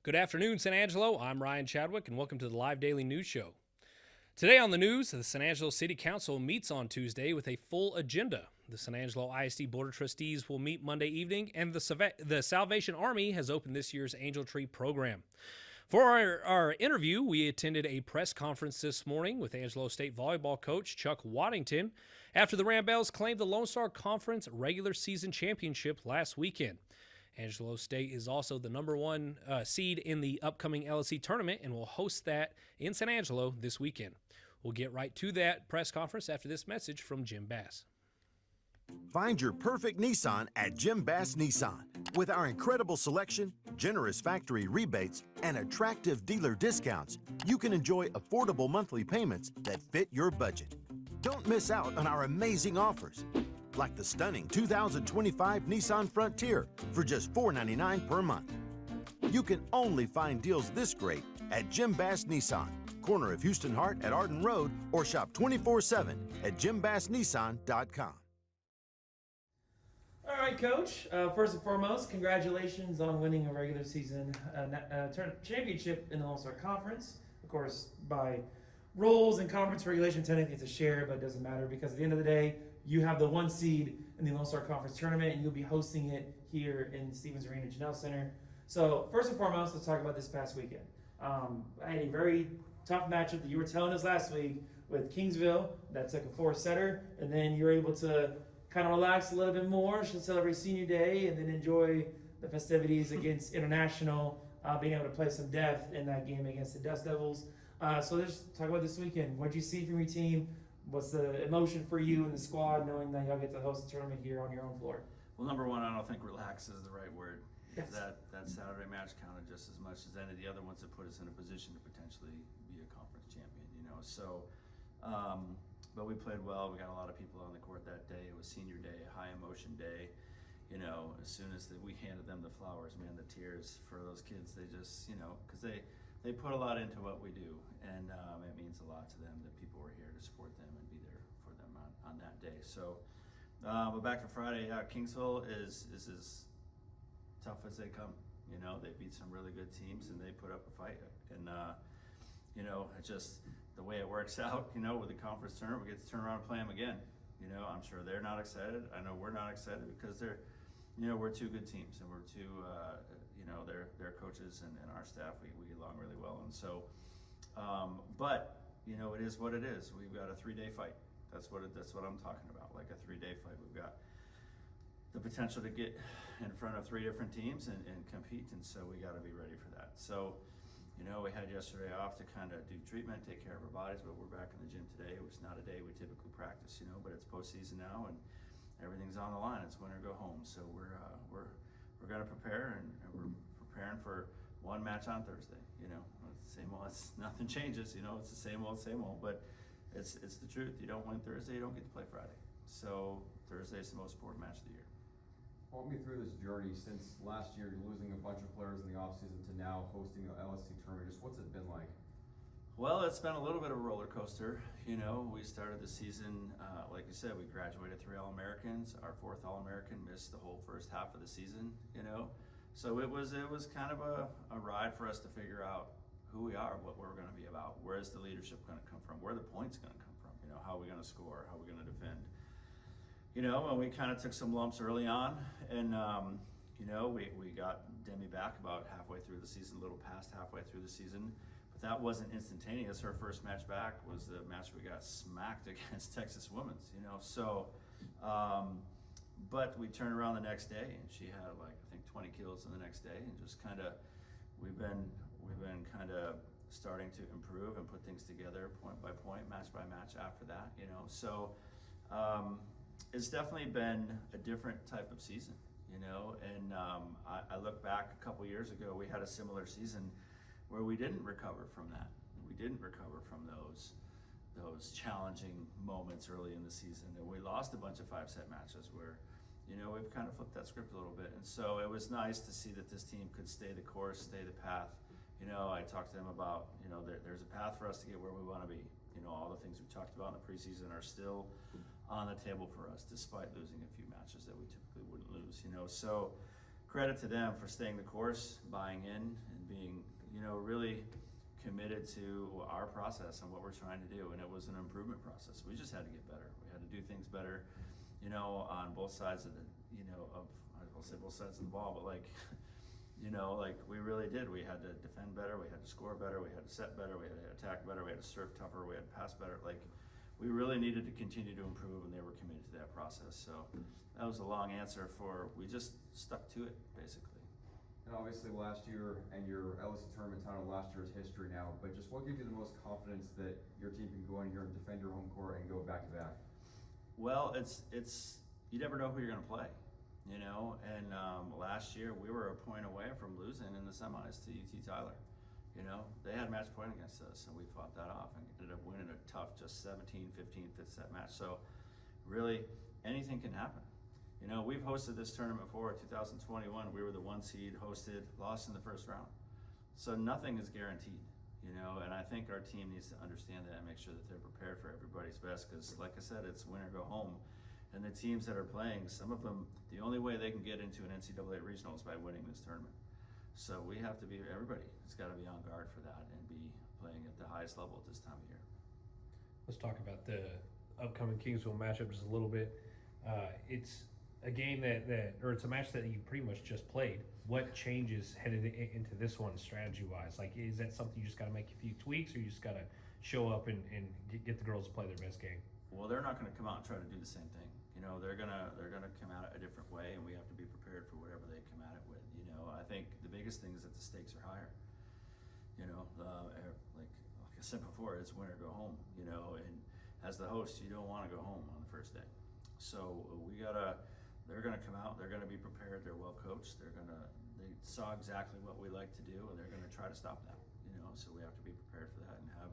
Good afternoon, San Angelo. I'm Ryan Chadwick, and welcome to the Live Daily News Show. Today on the news, the San Angelo City Council meets on Tuesday with a full agenda. The San Angelo ISD Board of Trustees will meet Monday evening, and the Salvation Army has opened this year's Angel Tree program. For our interview, we attended a press conference this morning with Angelo State volleyball coach Chuck Waddington after the Rambelles claimed the Lone Star Conference regular season championship last weekend. Angelo State is also the number one seed in the upcoming LSC tournament and will host that in San Angelo this weekend. We'll get right to that press conference after this message from Jim Bass. Find your perfect Nissan at Jim Bass Nissan. With our incredible selection, generous factory rebates, and attractive dealer discounts, you can enjoy affordable monthly payments that fit your budget. Don't miss out on our amazing offers, like the stunning 2025 Nissan Frontier for just $499 per month. You can only find deals this great at Jim Bass Nissan, corner of Houston Hart at Arden Road, or shop 24/7 at jimbassnissan.com. All right, Coach. First and foremost, congratulations on winning a regular season championship in the Lone Star Conference. Of course, by rules and conference regulation, technically it's a share, but it doesn't matter because at the end of the day, you have the one seed in the Lone Star Conference tournament, and you'll be hosting it here in Stevens Arena Janelle Center. So first and foremost, let's talk about this past weekend. I had a very tough matchup that you were telling us last week with Kingsville that took a four-setter, and then you were able to kind of relax a little bit more, should celebrate senior day, and then enjoy the festivities against International, being able to play some depth in that game against the Dust Devils. So let's talk about this weekend. What did you see from your team? What's the emotion for you and the squad knowing that y'all get to host a tournament here on your own floor? Well, number one, I don't think relax is the right word. Yes. That Saturday match counted just as much as any of the other ones that put us in a position to potentially be a conference champion, So, but we played well. We got a lot of people on the court that day. It was senior day, a high emotion day. As soon as we handed them the flowers, man, the tears for those kids, they just, because they put a lot into what we do, and it means a lot to them that people were here to support them and be there for them on that day. So, but back to Friday, Kingsville is as tough as they come. They beat some really good teams and they put up a fight. And it just the way it works out. With the conference tournament, we get to turn around and play them again. I'm sure they're not excited. I know we're not excited because they're, we're two good teams and we're two. Their coaches and our staff, we get along really well. And so, but it is what it is. We've got a 3-day fight. That's what I'm talking about, like a 3-day fight. We've got the potential to get in front of 3 different teams and compete, and so we got to be ready for that. So, we had yesterday off to kind of do treatment, take care of our bodies, but we're back in the gym today, which is not a day we typically practice, but it's postseason now and everything's on the line. It's win or go home. So we're going to prepare and we're preparing for one match on Thursday. It's the same old. Nothing changes. It's the same old, but it's the truth. You don't win Thursday, you don't get to play Friday. So Thursday's the most important match of the year. Walk me through this journey since last year, losing a bunch of players in the offseason to now hosting an LSC tournament. Just what's it been like? Well, it's been a little bit of a roller coaster. We started the season, like you said, we graduated 3 All-Americans. Our 4th All-American missed the whole first half of the season, So it was kind of a ride for us to figure out who we are, what we're going to be about, where's the leadership going to come from, where the points going to come from, how are we going to score, how are we going to defend. And we kind of took some lumps early on, and we got Demi back about halfway through the season, a little past halfway through the season. But that wasn't instantaneous. Her first match back was the match we got smacked against Texas Women's, So, but we turned around the next day and she had I think 20 kills in the next day, and just kind of, we've been kind of starting to improve and put things together point by point, match by match after that, So, it's definitely been a different type of season, and I look back a couple years ago, we had a similar season where we didn't recover from that. We didn't recover from those challenging moments early in the season, and we lost a bunch of 5-set matches where, we've kind of flipped that script a little bit. And so it was nice to see that this team could stay the course, stay the path. I talked to them about, there's a path for us to get where we want to be. All the things we talked about in the preseason are still on the table for us, despite losing a few matches that we typically wouldn't lose. So credit to them for staying the course, buying in, and being, you know, really committed to our process and what we're trying to do, and it was an improvement process. We just had to get better. We had to do things better, you know, on both sides of the, you know, I will say both sides of the ball, but like, you know, like we really did. We had to defend better, we had to score better, we had to set better, we had to attack better, we had to serve tougher, we had to pass better. Like, we really needed to continue to improve, and they were committed to that process. So that was a long answer for, we just stuck to it, basically. And obviously last year, and your LSC tournament title last year is history now, but just what gives you the most confidence that your team can go in here and defend your home court and go back to back? Well, it's you never know who you're going to play, you know. And last year we were a point away from losing in the semis to UT Tyler. You know, they had match point against us, and we fought that off and ended up winning a tough, just 17-15 fifth set match. So really, anything can happen. You know, we've hosted this tournament before. 2021, we were the 1 seed, hosted, lost in the first round. So nothing is guaranteed, you know, and I think our team needs to understand that and make sure that they're prepared for everybody's best, because like I said, it's win or go home. And the teams that are playing, some of them, the only way they can get into an NCAA regional is by winning this tournament. So we have to be, everybody has got to be on guard for that and be playing at the highest level at this time of year. Let's talk about the upcoming Kingsville matchup just a little bit. It's a game or it's a match that you pretty much just played. What changes headed into this one strategy-wise? Like, is that something you just got to make a few tweaks, or you just got to show up and get the girls to play their best game? Well, they're not going to come out and try to do the same thing. You know, they're gonna come at it a different way, and we have to be prepared for whatever they come at it with. You know, I think the biggest thing is that the stakes are higher. You know, like I said before, it's win or go home. You know, and as the host, you don't want to go home on the first day. So they're gonna come out. They're gonna be prepared. They're well coached. They saw exactly what we like to do, and they're gonna try to stop that. You know, so we have to be prepared for that and have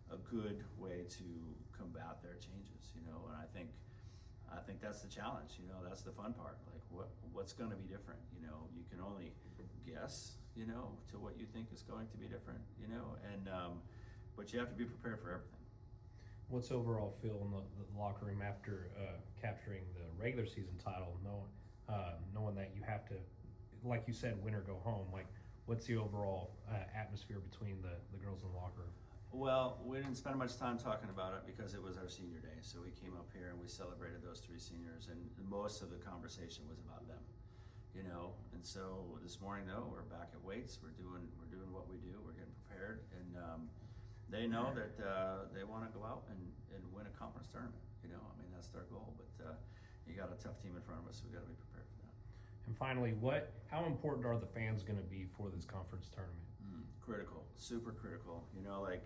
a good way to combat their changes. You know, and I think that's the challenge. You know, that's the fun part. Like, what's going to be different? You know, you can only guess, you know, to what you think is going to be different, you know, and but you have to be prepared for everything. What's overall feel in the locker room after capturing the regular season title, knowing that you have to, like you said, win or go home? Like, what's the overall atmosphere between the girls in the locker room? Well, we didn't spend much time talking about it because it was our senior day. So we came up here and we celebrated those 3 seniors, and most of the conversation was about them, you know. And so this morning, though, we're back at weights. We're doing what we do. We're getting prepared, and they know that they want to go out and win a conference tournament. You know, I mean, that's their goal. But you got a tough team in front of us. So we got to be prepared for that. And finally, how important are the fans going to be for this conference tournament? Critical, super critical. You know, like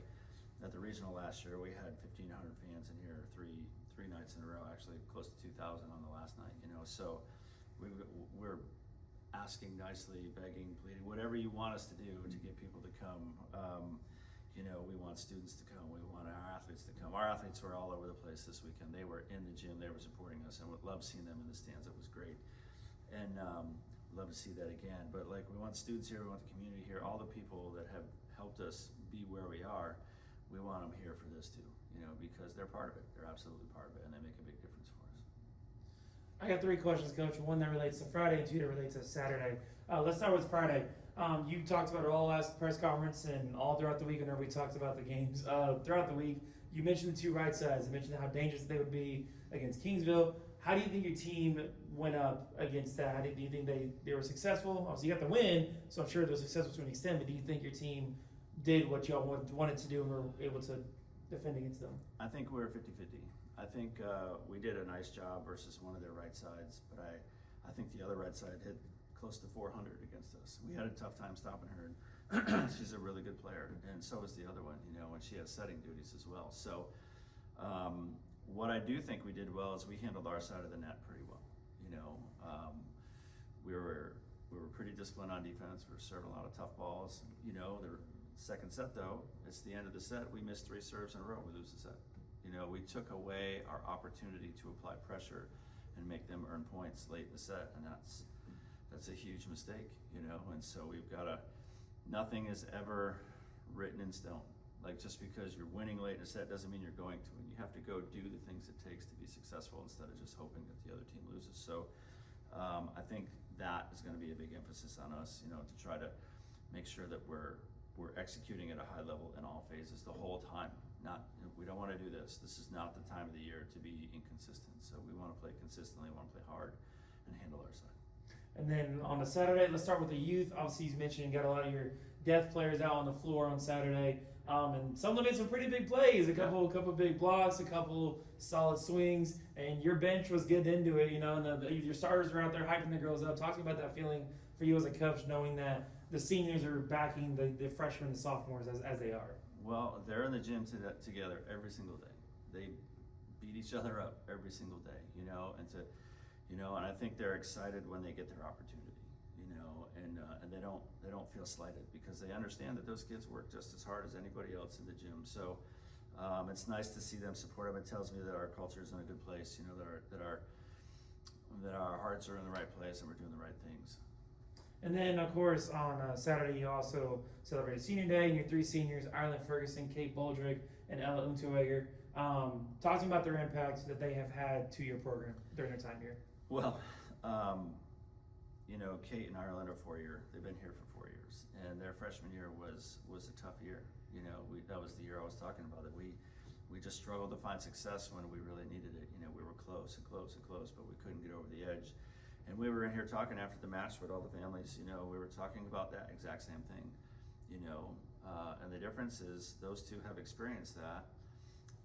at the regional last year, we had 1,500 fans in here three nights in a row. Actually, close to 2,000 on the last night. You know, so we're asking nicely, begging, pleading, whatever you want us to do to get people to come. You know, we want students to come. We want our athletes to come. Our athletes were all over the place this weekend. They were in the gym. They were supporting us, and we love seeing them in the stands. It was great, and love to see that again. But like, we want students here. We want the community here. All the people that have helped us be where we are. We want them here for this too. You know, because they're part of it. They're absolutely part of it, and they make a big difference for us. I got 3 questions, Coach. One that relates to Friday and 2 that relates to Saturday. Let's start with Friday. You talked about it all last press conference and all throughout the week whenever we talked about the games. Throughout the week, you mentioned the 2 right sides. You mentioned how dangerous they would be against Kingsville. How do you think your team went up against that? Do you think they were successful? Obviously, you got the win, so I'm sure they were successful to an extent, but do you think your team did what y'all wanted to do and were able to defend against them? I think we're 50-50. I think we did a nice job versus one of their right sides, but I think the other right side hit close to 400 against us. We had a tough time stopping her. She's a really good player, and so is the other one, you know, and she has setting duties as well. So what I do think we did well is we handled our side of the net pretty well. You know, we were pretty disciplined on defense. We were serving a lot of tough balls. You know, the second set, though, it's the end of the set. We missed 3 serves in a row. We lose the set. You know, we took away our opportunity to apply pressure and make them earn points late in the set, and that's a huge mistake, you know. And so we've got nothing is ever written in stone. Like, just because you're winning late in a set doesn't mean you're going to, and you have to go do the things it takes to be successful instead of just hoping that the other team loses. So I think that is going to be a big emphasis on us, you know, to try to make sure that we're executing at a high level in all phases the whole time. We don't want to do this. This is not the time of the year to be inconsistent. So we want to play consistently, want to play hard, and handle our side. And then on the Saturday, let's start with the youth. Obviously, you mentioned you got a lot of your depth players out on the floor on Saturday, and some of them made some pretty big plays. A couple big blocks, a couple solid swings, and your bench was getting into it. And your starters were out there hyping the girls up. Talking about that feeling for you as a coach, knowing that the seniors are backing the freshmen and sophomores as they are. Well, they're in the gym together every single day. They beat each other up every single day, and I think they're excited when they get their opportunity, and they don't feel slighted because they understand that those kids work just as hard as anybody else in the gym. So it's nice to see them support them. It tells me that our culture is in a good place, that our hearts are in the right place and we're doing the right things. And then, of course, on Saturday, you also celebrated Senior Day, and your three seniors, Ireland Ferguson, Kate Baldrick, and Ella Unterweger. Talk to me about their impact that they have had to your program during their time here. Well, Kate and Ireland are 4 year. They've been here for 4 years, and their freshman year was a tough year. That was the year I was talking about. That we just struggled to find success when we really needed it. We were close, but we couldn't get over the edge. And we were in here talking after the match with all the families. We were talking about that exact same thing. And the difference is those two have experienced that.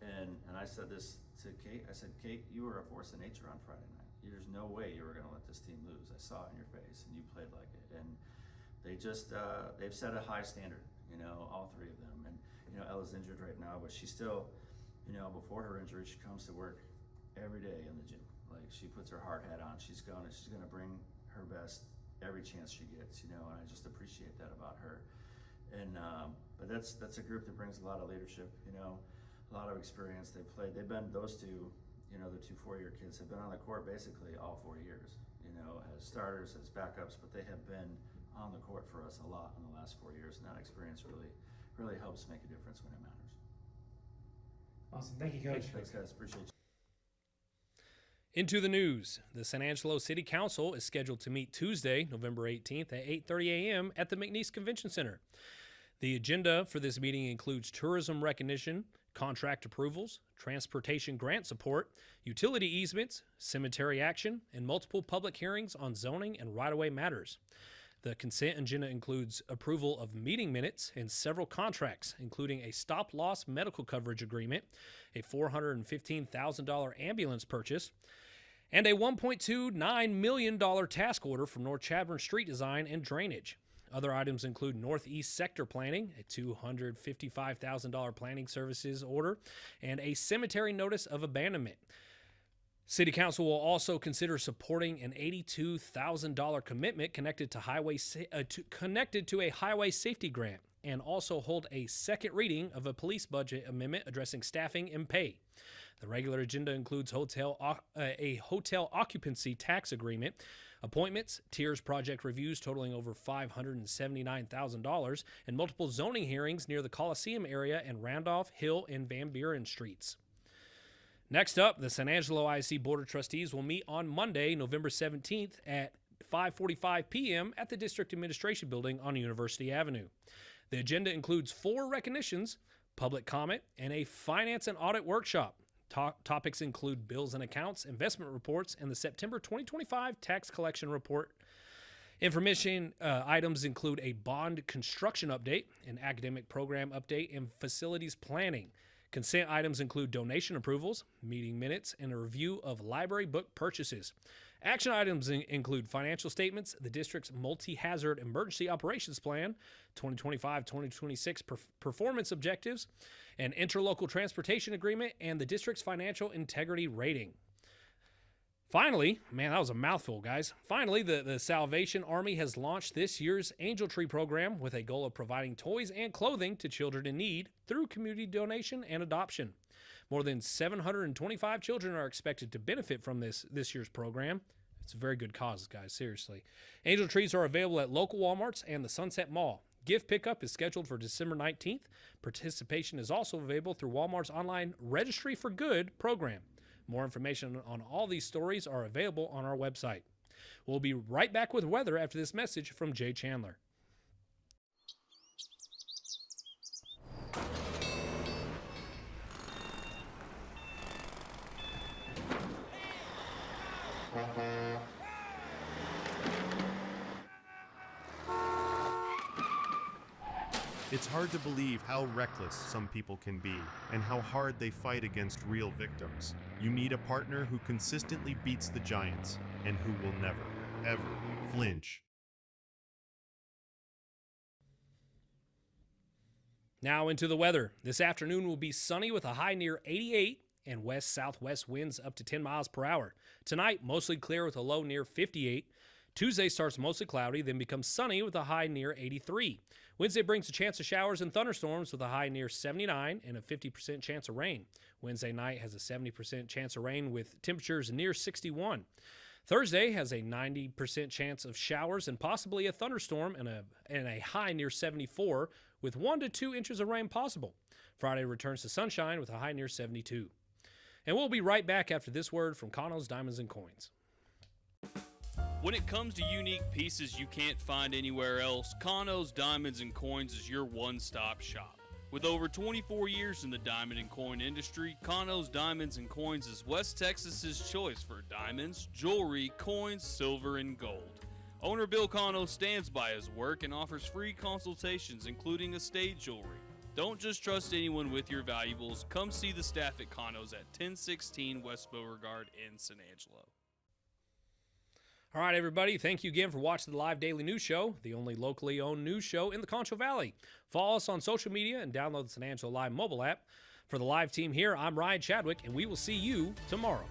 And I said this to Kate. I said, Kate, you were a force of nature on Friday night. There's no way you were going to let this team lose. I saw it in your face, and you played like it. And they just they've set a high standard. All three of them. And Ella's injured right now, but she still, before her injury, she comes to work every day in the gym. Like, she puts her hard hat on. She's gonna bring her best every chance she gets. And I just appreciate that about her. And but that's a group that brings a lot of leadership. A lot of experience. They've been those two. The two 4-year kids have been on the court basically all 4 years. As starters, as backups, but they have been on the court for us a lot in the last 4 years, and that experience really helps make a difference when it matters. Awesome, thank you, Coach. Thanks, guys. Appreciate you. Into the news. The San Angelo City Council is scheduled to meet Tuesday, November 18th at 8:30 a.m. at the McNeese Convention Center. The agenda for this meeting includes tourism recognition, contract approvals, transportation grant support, utility easements, cemetery action, and multiple public hearings on zoning and right-of-way matters. The consent agenda includes approval of meeting minutes and several contracts, including a stop-loss medical coverage agreement, a $415,000 ambulance purchase, and a $1.29 million task order for North Chadbourne street design and drainage. Other items include Northeast Sector Planning, a $255,000 planning services order, and a cemetery notice of abandonment. City Council will also consider supporting an $82,000 commitment connected to a highway safety grant, and also hold a second reading of a police budget amendment addressing staffing and pay. The regular agenda includes a hotel occupancy tax agreement, appointments, tiers project reviews totaling over $579,000, and multiple zoning hearings near the Coliseum area and Randolph, Hill, and Van Buren streets. Next up, the San Angelo ISD Board of Trustees will meet on Monday, November 17th at 5:45 p.m. at the District Administration Building on University Avenue. The agenda includes 4 recognitions, public comment, and a finance and audit workshop. Topics include bills and accounts, investment reports, and the September 2025 tax collection report. Information items include a bond construction update, an academic program update, and facilities planning. Consent items include donation approvals, meeting minutes, and a review of library book purchases. Action items include financial statements, the district's multi-hazard emergency operations plan, 2025-2026 performance objectives, an interlocal transportation agreement, and the district's financial integrity rating. Finally, man, that was a mouthful, guys. Finally, the Salvation Army has launched this year's Angel Tree program with a goal of providing toys and clothing to children in need through community donation and adoption. More than 725 children are expected to benefit from this year's program. It's a very good cause, guys, seriously. Angel Trees are available at local Walmarts and the Sunset Mall. Gift pickup is scheduled for December 19th. Participation is also available through Walmart's online Registry for Good program. More information on all these stories are available on our website. We'll be right back with weather after this message from Jay Chandler. It's hard to believe how reckless some people can be and how hard they fight against real victims. You need a partner who consistently beats the Giants and who will never, ever flinch. Now into the weather. This afternoon will be sunny with a high near 88 and west-southwest winds up to 10 miles per hour. Tonight, mostly clear with a low near 58. Tuesday starts mostly cloudy, then becomes sunny with a high near 83. Wednesday brings a chance of showers and thunderstorms with a high near 79 and a 50% chance of rain. Wednesday night has a 70% chance of rain with temperatures near 61. Thursday has a 90% chance of showers and possibly a thunderstorm and a high near 74 with 1 to 2 inches of rain possible. Friday returns to sunshine with a high near 72. And we'll be right back after this word from Cano's Diamonds and Coins. When it comes to unique pieces you can't find anywhere else, Cano's Diamonds and Coins is your one-stop shop. With over 24 years in the diamond and coin industry, Cano's Diamonds and Coins is West Texas's choice for diamonds, jewelry, coins, silver, and gold. Owner Bill Cano stands by his work and offers free consultations, including estate jewelry. Don't just trust anyone with your valuables. Come see the staff at Cano's at 1016 West Beauregard in San Angelo. All right, everybody, thank you again for watching the Live Daily News Show, the only locally owned news show in the Concho Valley. Follow us on social media and download the San Angelo Live mobile app. For the live team here, I'm Ryan Chadwick, and we will see you tomorrow.